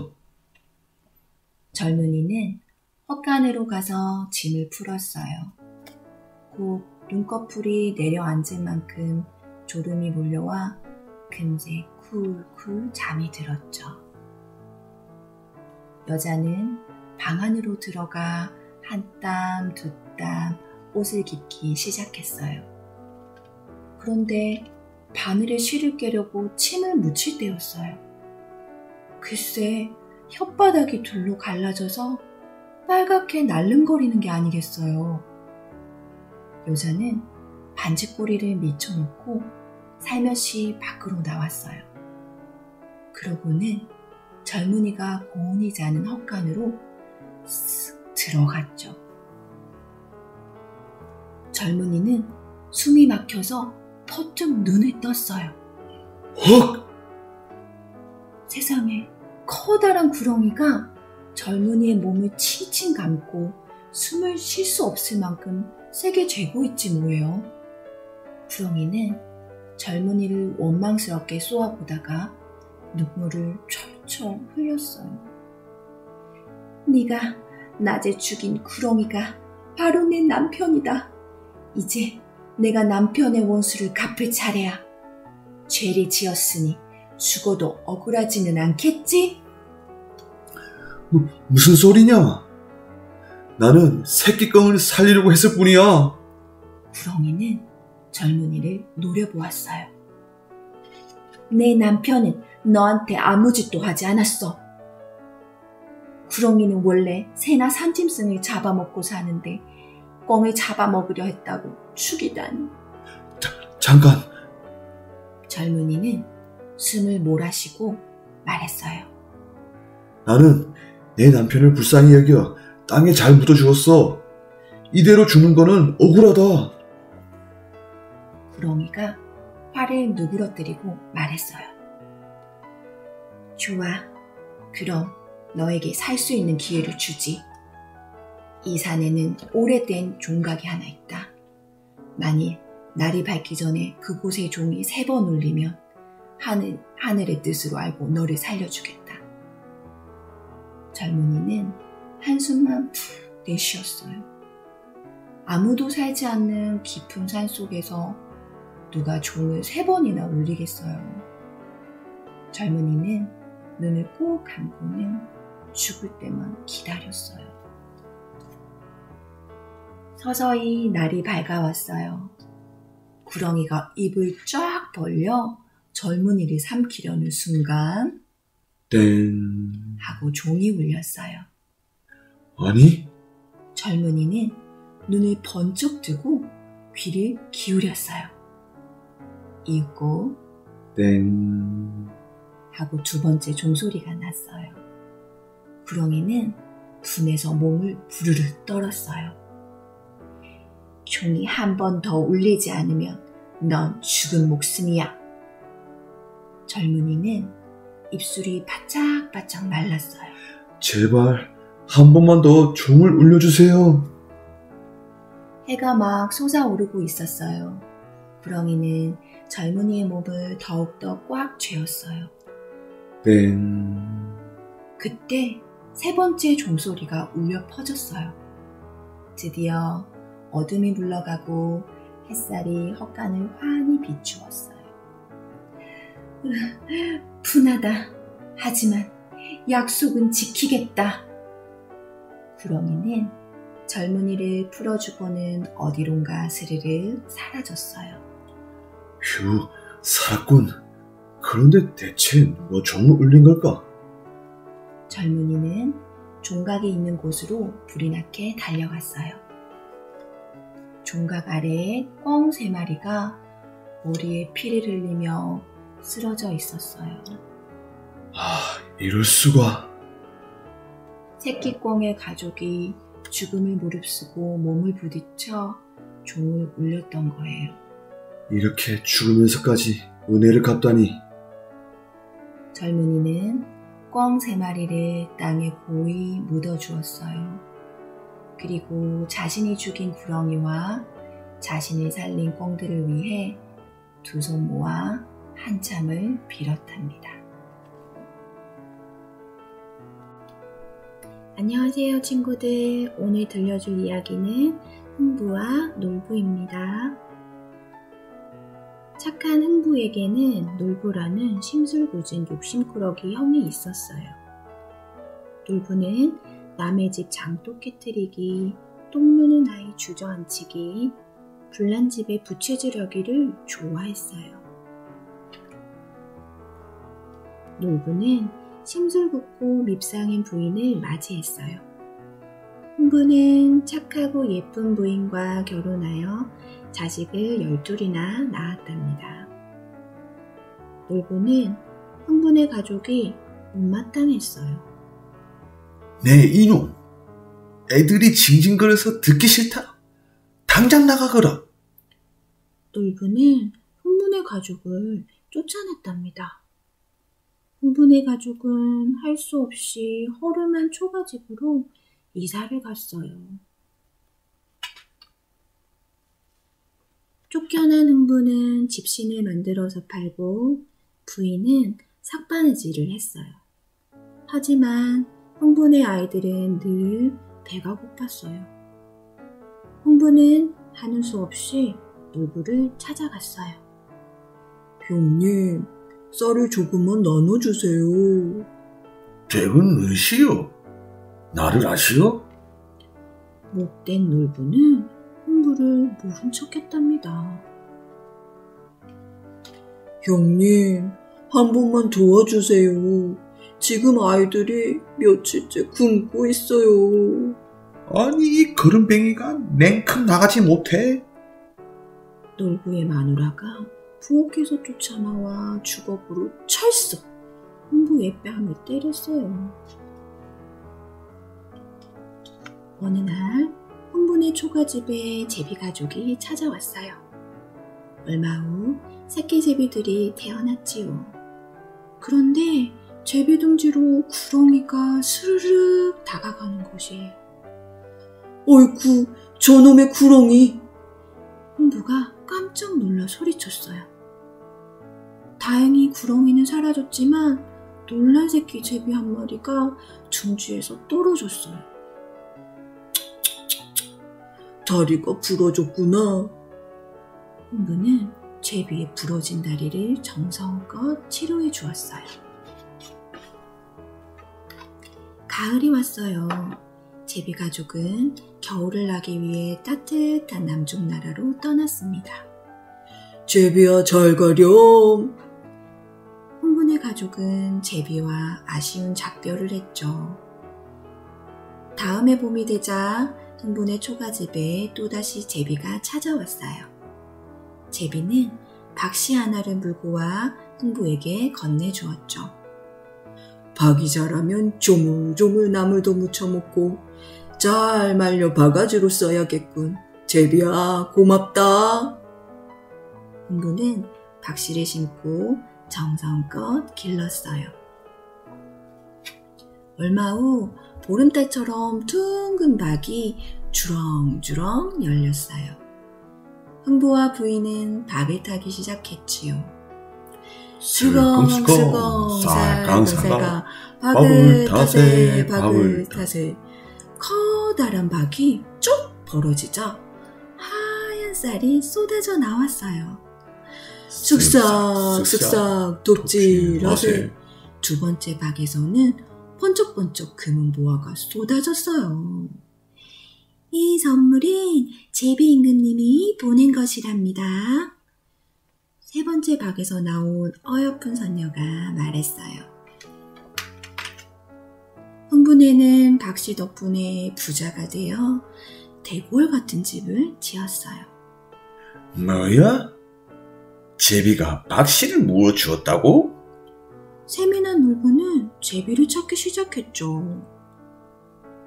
Speaker 1: 젊은이는 헛간으로 가서 짐을 풀었어요. 곧 눈꺼풀이 내려앉을 만큼 졸음이 몰려와 금세 쿨쿨 잠이 들었죠. 여자는 방 안으로 들어가 한 땀, 두 땀 옷을 깁기 시작했어요. 그런데 바늘에 실을 깨려고 침을 묻힐 때였어요. 글쎄 혓바닥이 둘로 갈라져서 빨갛게 날름거리는 게 아니겠어요. 여자는
Speaker 4: 반지꼬리를 밀쳐놓고 살며시 밖으로 나왔어요. 그러고는 젊은이가 고운히 자는 헛간으로 쓱 들어갔죠. 젊은이는 숨이 막혀서 퍼뜩 눈을 떴어요.
Speaker 3: 헉!
Speaker 4: 세상에, 커다란 구렁이가 젊은이의 몸을 칭칭 감고 숨을 쉴 수 없을 만큼 세게 죄고 있지 뭐예요. 구렁이는 젊은이를 원망스럽게 쏘아보다가 눈물을 철철 흘렸어요. 네가 낮에 죽인 구렁이가 바로 내 남편이다. 이제 내가 남편의 원수를 갚을 차례야. 죄를 지었으니 죽어도 억울하지는 않겠지?
Speaker 3: 무슨 소리냐? 나는 새끼꺼을 살리려고 했을 뿐이야.
Speaker 4: 구렁이는 젊은이를 노려보았어요. 내 남편은 너한테 아무 짓도 하지 않았어. 구렁이는 원래 새나 산짐승을 잡아먹고 사는데 꿩을 잡아먹으려 했다고 죽이다니.
Speaker 3: 잠깐.
Speaker 4: 젊은이는 숨을 몰아쉬고 말했어요.
Speaker 3: 나는 내 남편을 불쌍히 여겨 땅에 잘 묻어 주었어. 이대로 죽는 거는 억울하다.
Speaker 4: 구렁이가 화를 누그러뜨리고 말했어요. 좋아, 그럼 너에게 살 수 있는 기회를 주지. 이 산에는 오래된 종각이 하나 있다. 만일 날이 밝기 전에 그곳의 종이 3번 울리면 하늘의 뜻으로 알고 너를 살려주겠다. 젊은이는 한숨만 푹 내쉬었어요. 아무도 살지 않는 깊은 산 속에서 누가 종을 3번이나 울리겠어요. 젊은이는 눈을 꼭 감고는 죽을 때만 기다렸어요. 서서히 날이 밝아왔어요. 구렁이가 입을 쫙 벌려 젊은이를 삼키려는 순간
Speaker 3: 땡.
Speaker 4: 하고 종이 울렸어요.
Speaker 3: 아니?
Speaker 4: 젊은이는 눈을 번쩍 뜨고 귀를 기울였어요. 이윽고
Speaker 3: 땡.
Speaker 4: 하고 2번째 종소리가 났어요. 구렁이는 분해서 몸을 부르르 떨었어요. 종이 한 번 더 울리지 않으면 넌 죽은 목숨이야. 젊은이는 입술이 바짝바짝 말랐어요.
Speaker 3: 제발 한 번만 더 종을 울려주세요.
Speaker 4: 해가 막 솟아오르고 있었어요. 구렁이는 젊은이의 몸을 더욱더 꽉 쥐었어요.
Speaker 3: 땡.
Speaker 4: 그때 3번째 종소리가 울려 퍼졌어요. 드디어 어둠이 물러가고 햇살이 헛간을 환히 비추었어요. 분하다. 하지만 약속은 지키겠다. 구렁이는 젊은이를 풀어주고는 어디론가 스르르 사라졌어요.
Speaker 3: 휴, 살았군. 그런데 대체 누가 종을 울린 걸까?
Speaker 4: 젊은이는 종각이 있는 곳으로 불이 나게 달려갔어요. 종각 아래에 꿩 3마리가 머리에 피를 흘리며 쓰러져 있었어요.
Speaker 3: 이럴 수가.
Speaker 4: 새끼 꿩의 가족이 죽음을 무릅쓰고 몸을 부딪혀 종을 울렸던 거예요.
Speaker 3: 이렇게 죽으면서까지 은혜를 갚다니.
Speaker 4: 젊은이는 꿩 3마리를 땅에 고이 묻어주었어요. 그리고 자신이 죽인 구렁이와 자신을 살린 꿩들을 위해 2손 모아 한참을 빌었답니다. 안녕하세요 친구들. 오늘 들려줄 이야기는 흥부와 놀부입니다. 착한 흥부에게는 놀부라는 심술궂은 욕심꾸러기 형이 있었어요. 놀부는 남의 집 장독 깨트리기, 똥 누는 아이 주저앉히기, 불난 집에 부채질 하기를 좋아했어요. 놀부는 심술궂고 밉상인 부인을 맞이했어요. 흥부는 착하고 예쁜 부인과 결혼하여 자식을 12이나 낳았답니다. 놀부는 흥분의 가족이 못마땅했어요.
Speaker 3: 네 이놈, 애들이 징징거려서 듣기 싫다. 당장 나가거라.
Speaker 4: 놀부는 흥분의 가족을 쫓아냈답니다. 흥분의 가족은 할 수 없이 허름한 초가집으로 이사를 갔어요. 쫓겨난 흥부는 집신을 만들어서 팔고 부인은 삭바느질을 했어요. 하지만 흥분의 아이들은 늘 배가 고팠어요. 흥부는 하는 수 없이 놀부를 찾아갔어요. 형님, 쌀을 조금만 나눠주세요.
Speaker 3: 댁은 의시요? 나를 아시오?
Speaker 4: 못된 놀부는 흥부를 모른 척했답니다. 형님, 한 번만 도와주세요. 지금 아이들이 며칠째 굶고 있어요.
Speaker 3: 아니 이 거름뱅이가 냉큼 나가지 못해?
Speaker 4: 놀부의 마누라가 부엌에서 쫓아나와 주걱으로 찰썩 흥부의 뺨을 때렸어요. 어느 날 흥분의 초가집에 제비가족이 찾아왔어요. 얼마 후 새끼 제비들이 태어났지요. 그런데 제비둥지로 구렁이가 스르륵 다가가는 것이에요. 어이구, 저놈의 구렁이! 흥부가 깜짝 놀라 소리쳤어요. 다행히 구렁이는 사라졌지만 놀란 새끼 제비 한 마리가 둥지에서 떨어졌어요. 다리가 부러졌구나. 흥부는 제비의 부러진 다리를 정성껏 치료해 주었어요. 가을이 왔어요. 제비 가족은 겨울을 나기 위해 따뜻한 남쪽 나라로 떠났습니다. 제비야 잘 가렴. 흥분의 가족은 제비와 아쉬운 작별을 했죠. 다음에 봄이 되자 흥분의 초가집에 또다시 제비가 찾아왔어요. 제비는 박씨 하나를 물고 와 흥부에게 건네주었죠. 박이 자라면 조물조물 나물도 무쳐 먹고 잘 말려 바가지로 써야겠군. 제비야 고맙다. 흥부는 박씨를 심고 정성껏 길렀어요. 얼마 후 보름달처럼 둥근 박이 주렁주렁 열렸어요. 흥부와 부인은 박을 타기 시작했지요. 슬렁슬렁 살가살가 박을 타세 박을 타세. 커다란 박이 쭉 벌어지자 하얀 쌀이 쏟아져 나왔어요. 쓱싹쓱싹 덕질하세. 두 번째 박에서는 번쩍번쩍 금은 보화가 쏟아졌어요. 이 선물은 제비 임금님이 보낸 것이랍니다. 세 번째 박에서 나온 어여쁜 선녀가 말했어요. 흥분에는 박씨 덕분에 부자가 되어 대궐 같은 집을 지었어요.
Speaker 3: 뭐야? 제비가 박씨를 무어 주었다고?
Speaker 4: 세민한 놀부는 제비를 찾기 시작했죠.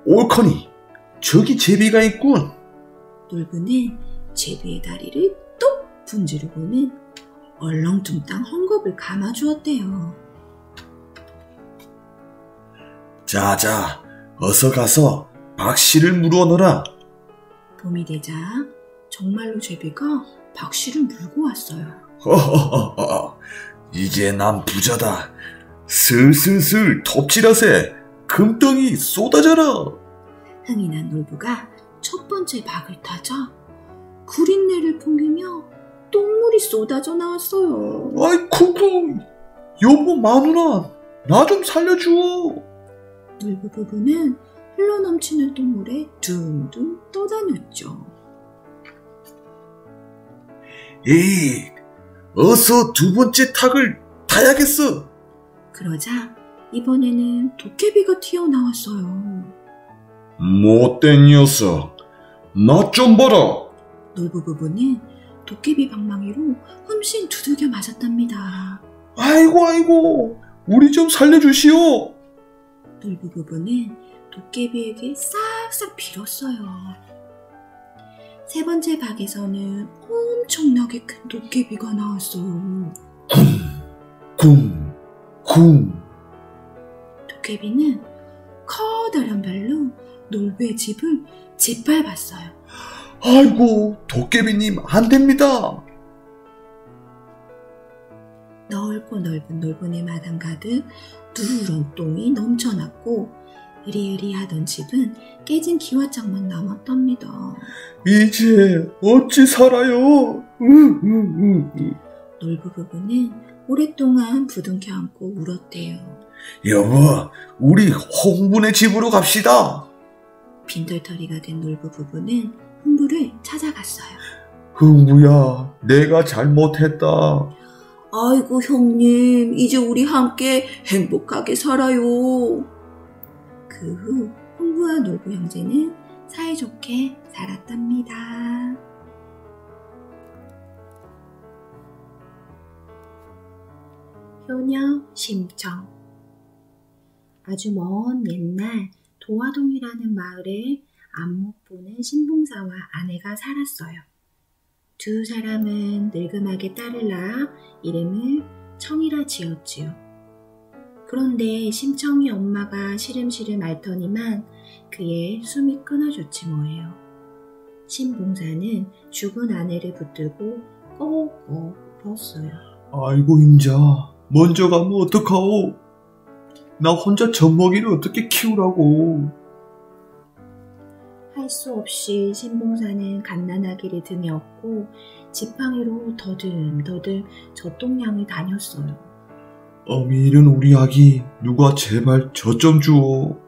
Speaker 3: 옳거니 저기 제비가 있군.
Speaker 4: 놀부는 제비의 다리를 똑 분지르고는 얼렁뚱땅 헝겊을 감아주었대요.
Speaker 3: 자자, 어서 가서 박씨를 물어넣어라.
Speaker 4: 봄이 되자 정말로 제비가 박씨를 물고 왔어요.
Speaker 3: 허허허허, 이제 난 부자다. 슬슬슬 톱질하세. 금덩이 쏟아져라.
Speaker 4: 흥이 난 놀부가 첫 번째 박을 타자 구린내를 풍기며 똥물이 쏟아져 나왔어요.
Speaker 3: 아이쿠구, 여보 마누라, 나 좀 살려줘.
Speaker 4: 놀부 부부는 흘러넘치는 똥물에 둥둥 떠다녔죠.
Speaker 3: 에이, 어서 두 번째 탁을 타야겠어.
Speaker 4: 그러자 이번에는 도깨비가 튀어나왔어요.
Speaker 3: 못된 녀석, 나 좀 봐라.
Speaker 4: 놀부 부부는 도깨비 방망이로 흠씬 두들겨 맞았답니다.
Speaker 3: 아이고, 우리 좀 살려주시오.
Speaker 4: 놀부 부부는 도깨비에게 싹싹 빌었어요. 세 번째 박에서는 엄청나게 큰 도깨비가 나왔어요.
Speaker 3: 쿵.
Speaker 4: 도깨비는 커다란 발로 놀부의 집을 짓밟았어요.
Speaker 3: 아이고, 도깨비님 안 됩니다.
Speaker 4: 넓고 넓은 놀부네 마당 가득 누런 똥이 넘쳐났고 으리으리하던 집은 깨진 기와장만 남았답니다.
Speaker 3: 이제 어찌 살아요?
Speaker 4: 놀부 부부는 오랫동안 부둥켜 안고 울었대요.
Speaker 3: 여보, 우리 홍분의 집으로 갑시다.
Speaker 4: 빈털터리가 된 놀부 부부는 흥부를 찾아갔어요.
Speaker 3: 흥부야, 내가 잘못했다.
Speaker 4: 아이고 형님, 이제 우리 함께 행복하게 살아요. 그 후 흥부와 놀부 형제는 사이좋게 살았답니다. 효녀 심청. 아주 먼 옛날 도화동이라는 마을에 안목 보는 신봉사와 아내가 살았어요. 두 사람은 늙음하게 딸을 낳아 이름을 청이라 지었지요. 그런데 심청이 엄마가 시름시름 앓더니만 그의 숨이 끊어졌지 뭐예요. 신봉사는 죽은 아내를 붙들고 꺽꺽 울었어요.
Speaker 3: 아이고 인자, 먼저 가면 어떡하오? 나 혼자 젖먹이를 어떻게 키우라고?
Speaker 4: 할 수 없이 신봉사는 갓난아기를 등에 업고 지팡이로 더듬더듬 젖동량을 다녔어요.
Speaker 3: 어미 잃은 우리 아기, 누가 제발 젖 좀 주오.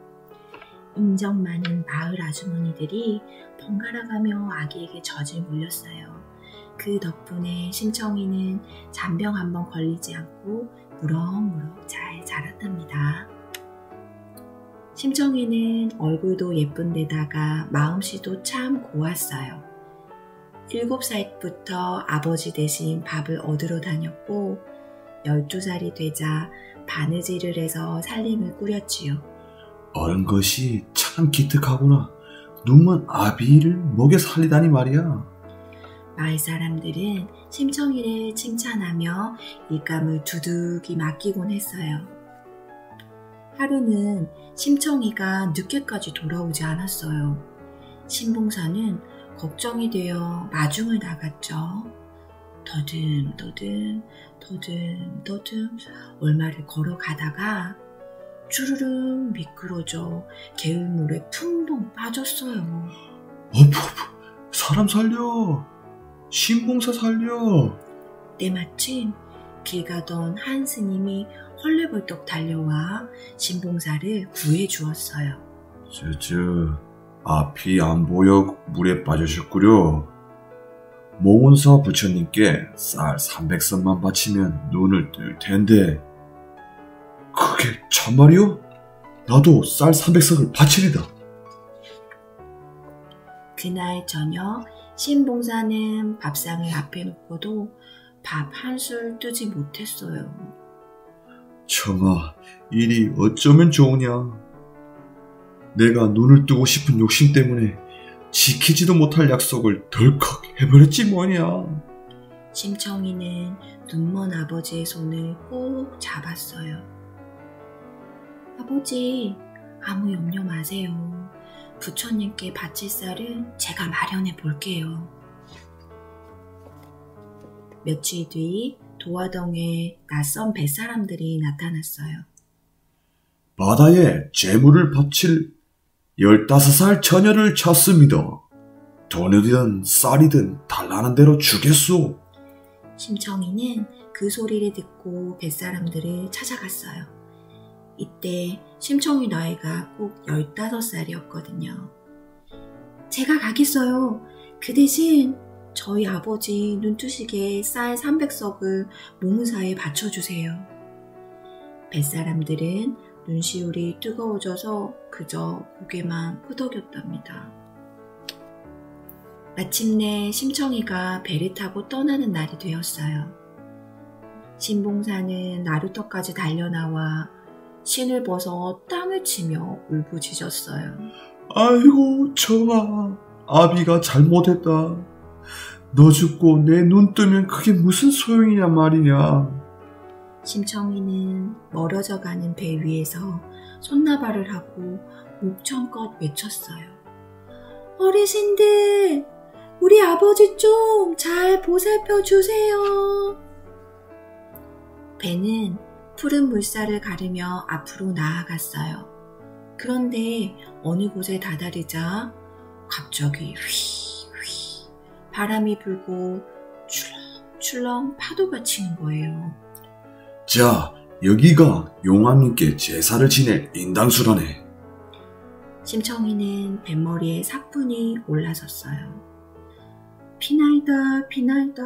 Speaker 4: 인정 많은 마을 아주머니들이 번갈아가며 아기에게 젖을 물렸어요. 그 덕분에 심청이는 잔병 한번 걸리지 않고 무럭무럭 잘 자랐답니다. 심청이는 얼굴도 예쁜 데다가 마음씨도 참 고왔어요. 7살부터 아버지 대신 밥을 얻으러 다녔고 12살이 되자 바느질을 해서 살림을 꾸렸지요.
Speaker 3: 어른 것이 참 기특하구나. 눈먼 아비를 먹여 살리다니 말이야.
Speaker 4: 마을 사람들은 심청이를 칭찬하며 일감을 두둑이 맡기곤 했어요. 하루는 심청이가 늦게까지 돌아오지 않았어요. 신봉사는 걱정이 되어 마중을 나갔죠. 더듬더듬 얼마를 걸어가다가 주르륵 미끄러져 개울물에 풍덩 빠졌어요.
Speaker 3: 사람 살려. 신봉사 살려.
Speaker 4: 때마침 길 가던 한 스님이 헐레벌떡 달려와 신봉사를 구해 주었어요.
Speaker 3: 앞이 안 보여 물에 빠지셨구려. 모은사 부처님께 쌀 300선만 바치면 눈을 뜰 텐데. 그게 참말이요? 나도 쌀 300석을 바치리다.
Speaker 4: 그날 저녁 신봉사는 밥상을 앞에 놓고도 밥 한술 뜨지 못했어요.
Speaker 3: 청아, 일이 어쩌면 좋으냐. 내가 눈을 뜨고 싶은 욕심 때문에 지키지도 못할 약속을 덜컥 해버렸지 뭐냐.
Speaker 4: 심청이는 눈먼 아버지의 손을 꼭 잡았어요. 아버지, 아무 염려 마세요. 부처님께 바칠 쌀은 제가 마련해 볼게요. 며칠 뒤 도화동에 낯선 뱃사람들이 나타났어요.
Speaker 3: 바다에 재물을 바칠 15살 처녀를 찾습니다. 돈이든 쌀이든 달라는 대로 주겠소.
Speaker 4: 심청이는 그 소리를 듣고 뱃사람들을 찾아갔어요. 이때 심청이 나이가 꼭 15살이었거든요. 제가 가겠어요. 그 대신 저희 아버지 눈뜨시게 쌀 300석을 모문사에 바쳐주세요. 뱃사람들은 눈시울이 뜨거워져서 그저 고개만 끄덕였답니다. 마침내 심청이가 배를 타고 떠나는 날이 되었어요. 신봉사는 나루터까지 달려나와 신을 벗어 땅을 치며 울부짖었어요.
Speaker 3: 아이고 정아, 아비가 잘못했다. 너 죽고 내 눈 뜨면 그게 무슨 소용이냐 말이냐.
Speaker 4: 심청이는 멀어져가는 배 위에서 손나발을 하고 목청껏 외쳤어요. 어르신들, 우리 아버지 좀 잘 보살펴 주세요. 배는 푸른 물살을 가르며 앞으로 나아갔어요. 그런데 어느 곳에 다다르자 갑자기 휘휘 바람이 불고 출렁출렁 파도가 치는 거예요.
Speaker 3: 자, 여기가 용왕님께 제사를 지낼 인당수라네.
Speaker 4: 심청이는 뱃머리에 사뿐히 올라섰어요. 비나이다 비나이다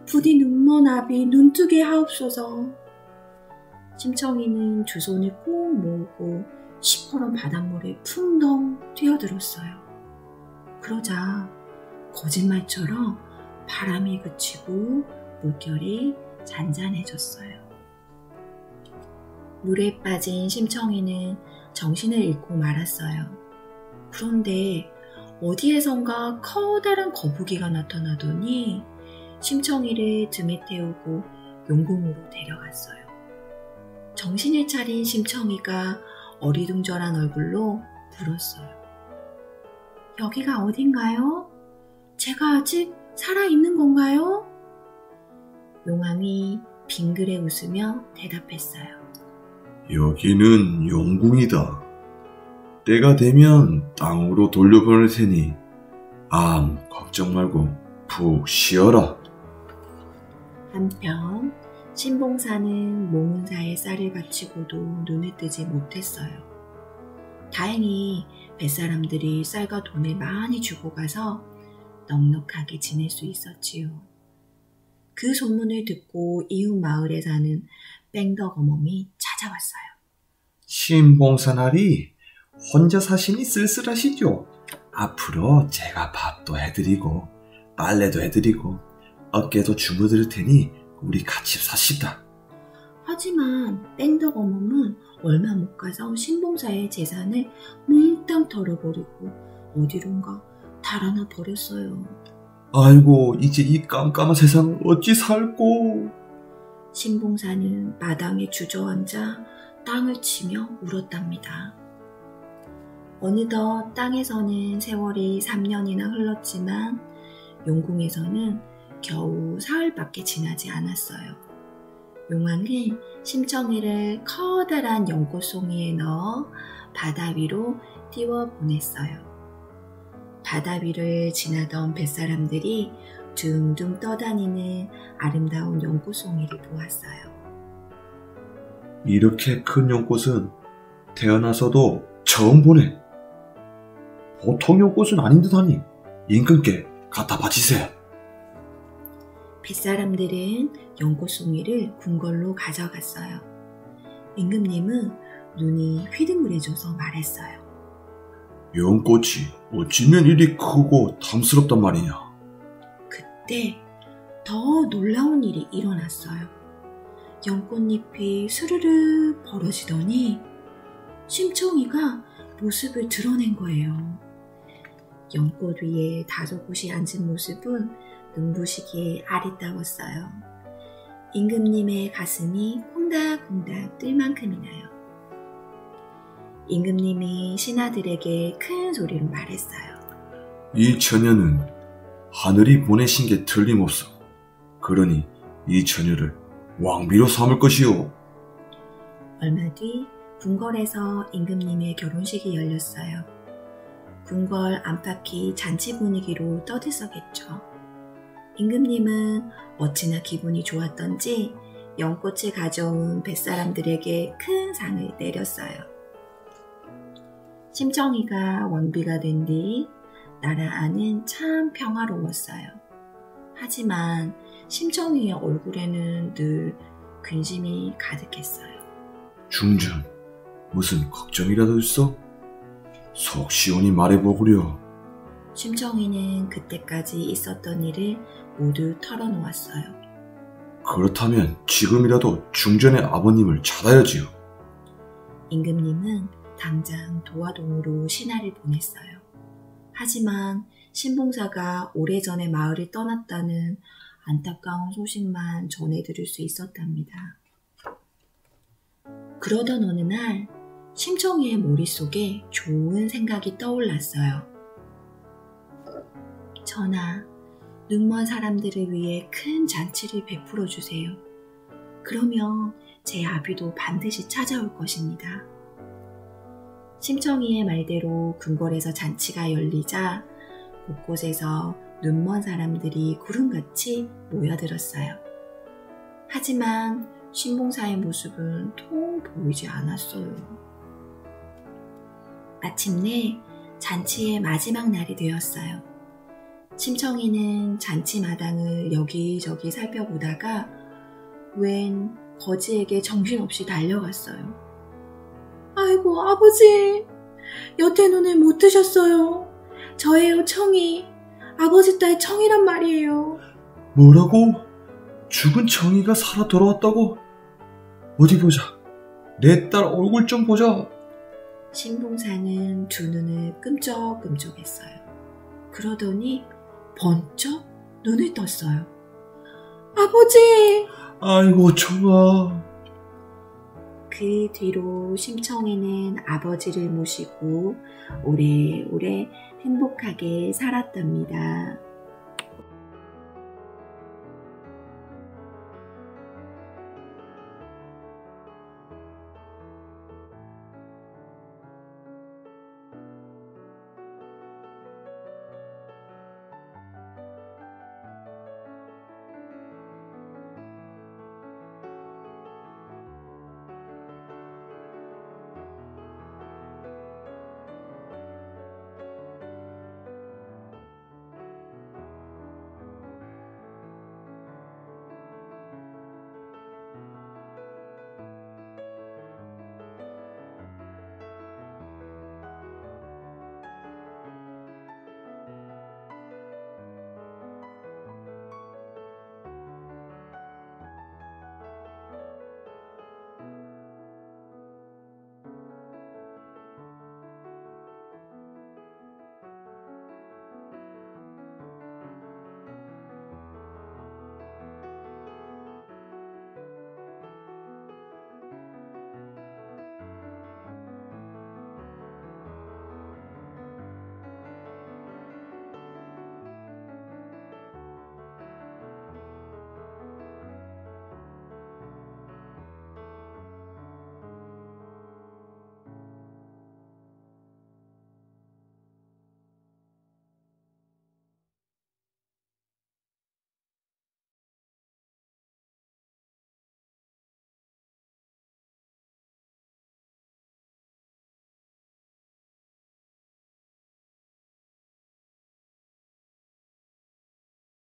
Speaker 4: 부디 눈먼 아비 눈뜨게 하옵소서. 심청이는 두 손을 꼭 모으고 시퍼런 바닷물에 풍덩 뛰어들었어요. 그러자 거짓말처럼 바람이 그치고 물결이 잔잔해졌어요. 물에 빠진 심청이는 정신을 잃고 말았어요. 그런데 어디에선가 커다란 거북이가 나타나더니 심청이를 등에 태우고 용궁으로 데려갔어요. 정신을 차린 심청이가 어리둥절한 얼굴로 물었어요. 여기가 어딘가요? 제가 아직 살아있는 건가요? 용왕이 빙그레 웃으며 대답했어요.
Speaker 3: 여기는 용궁이다. 때가 되면 땅으로 돌려보낼 테니 아무 걱정 말고 푹 쉬어라.
Speaker 4: 한편 신봉사는 모문사에 쌀을 바치고도 눈을 뜨지 못했어요. 다행히 뱃사람들이 쌀과 돈을 많이 주고 가서 넉넉하게 지낼 수 있었지요. 그 소문을 듣고 이웃 마을에 사는 뺑덕 어멈이 찾아왔어요.
Speaker 2: 신봉사나리 혼자 사시니 쓸쓸하시죠? 앞으로 제가 밥도 해드리고 빨래도 해드리고 어깨도 주무드릴 테니 우리 같이 사십시다.
Speaker 4: 하지만 뺑덕 어멈은 얼마 못 가서 신봉사의 재산을 몽땅 털어버리고 어디론가 달아나 버렸어요.
Speaker 3: 아이고, 이제 이 깜깜한 세상을 어찌 살고.
Speaker 4: 신봉사는 마당에 주저앉아 땅을 치며 울었답니다. 어느덧 땅에서는 세월이 3년이나 흘렀지만 용궁에서는 겨우 사흘밖에 지나지 않았어요. 용왕은 심청이를 커다란 연꽃송이에 넣어 바다 위로 띄워 보냈어요. 바다 위를 지나던 뱃사람들이 둥둥 떠다니는 아름다운 연꽃송이를 보았어요.
Speaker 3: 이렇게 큰 연꽃은 태어나서도 처음 보네. 보통 연꽃은 아닌 듯하니 임금께 갖다 바치세요.
Speaker 4: 뱃사람들은 연꽃송이를 궁궐로 가져갔어요. 임금님은 눈이 휘둥그레져서 말했어요.
Speaker 3: 연꽃이 어찌면 이리 크고 탐스럽단 말이냐.
Speaker 4: 그때 더 놀라운 일이 일어났어요. 연꽃잎이 스르르 벌어지더니 심청이가 모습을 드러낸 거예요. 연꽃 위에 다소곳이 앉은 모습은 눈부시기에 아리따웠어요. 임금님의 가슴이 콩닥콩닥 뛸 만큼이나요. 임금님이 신하들에게 큰 소리로 말했어요.
Speaker 3: 이 처녀는 하늘이 보내신 게 틀림없어. 그러니 이 처녀를 왕비로 삼을 것이오.
Speaker 4: 얼마 뒤 궁궐에서 임금님의 결혼식이 열렸어요. 궁궐 안팎이 잔치 분위기로 떠들썩했죠. 임금님은 어찌나 기분이 좋았던지 연꽃을 가져온 뱃사람들에게 큰 상을 내렸어요. 심청이가 왕비가 된 뒤 나라 안은 참 평화로웠어요. 하지만 심청이의 얼굴에는 늘 근심이 가득했어요.
Speaker 3: 중전, 무슨 걱정이라도 있어? 속 시원히 말해보구려.
Speaker 4: 심청이는 그때까지 있었던 일을 모두 털어놓았어요.
Speaker 3: 그렇다면 지금이라도 중전의 아버님을 찾아야지요.
Speaker 4: 임금님은 당장 도화동으로 신하를 보냈어요. 하지만 신봉사가 오래전에 마을을 떠났다는 안타까운 소식만 전해들을 수 있었답니다. 그러던 어느 날 심청이의 머릿속에 좋은 생각이 떠올랐어요. 전하, 눈먼 사람들을 위해 큰 잔치를 베풀어 주세요. 그러면 제 아비도 반드시 찾아올 것입니다. 심청이의 말대로 궁궐에서 잔치가 열리자 곳곳에서 눈먼 사람들이 구름같이 모여들었어요. 하지만 신봉사의 모습은 통 보이지 않았어요. 마침내 잔치의 마지막 날이 되었어요. 심청이는 잔치 마당을 여기저기 살펴보다가 웬 거지에게 정신없이 달려갔어요. 아이고 아버지, 여태 눈을 못 뜨셨어요. 저예요, 청이. 아버지 딸 청이란 말이에요.
Speaker 3: 뭐라고? 죽은 청이가 살아 돌아왔다고? 어디 보자. 내 딸 얼굴 좀 보자.
Speaker 4: 신봉사는 두 눈을 끔적끔적했어요. 그러더니 번쩍 눈을 떴어요. 아버지!
Speaker 3: 아이고 청아.
Speaker 4: 그 뒤로 심청이는 아버지를 모시고 오래오래 행복하게 살았답니다.